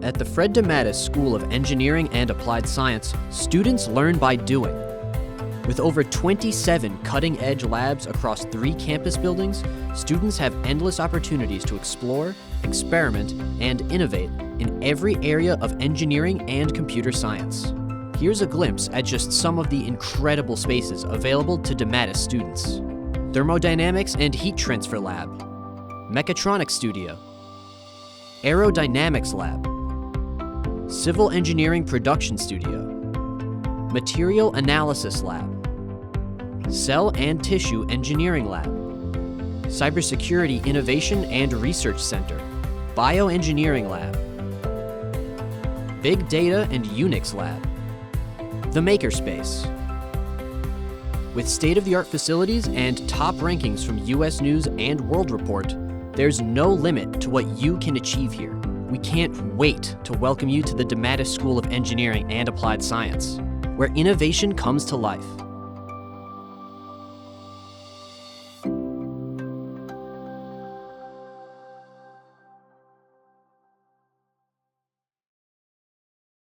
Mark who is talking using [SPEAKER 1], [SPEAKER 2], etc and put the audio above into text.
[SPEAKER 1] At the DeMatteis School of Engineering and Applied Science, students learn by doing. With over 27 cutting-edge labs across 3 campus buildings, students have endless opportunities to explore, experiment, and innovate in every area of engineering and computer science. Here's a glimpse at just some of the incredible spaces available to DeMatteis students. Thermodynamics and Heat Transfer Lab, Mechatronics Studio, Aerodynamics Lab, Civil Engineering Production Studio, Material Analysis Lab, Cell and Tissue Engineering Lab, Cybersecurity Innovation and Research Center, Bioengineering Lab, Big Data and Unix Lab, the Makerspace. With state-of-the-art facilities and top rankings from US News and World Report, there's no limit to what you can achieve here. We can't wait to welcome you to the DeMatteis School of Engineering and Applied Science, where innovation comes to life.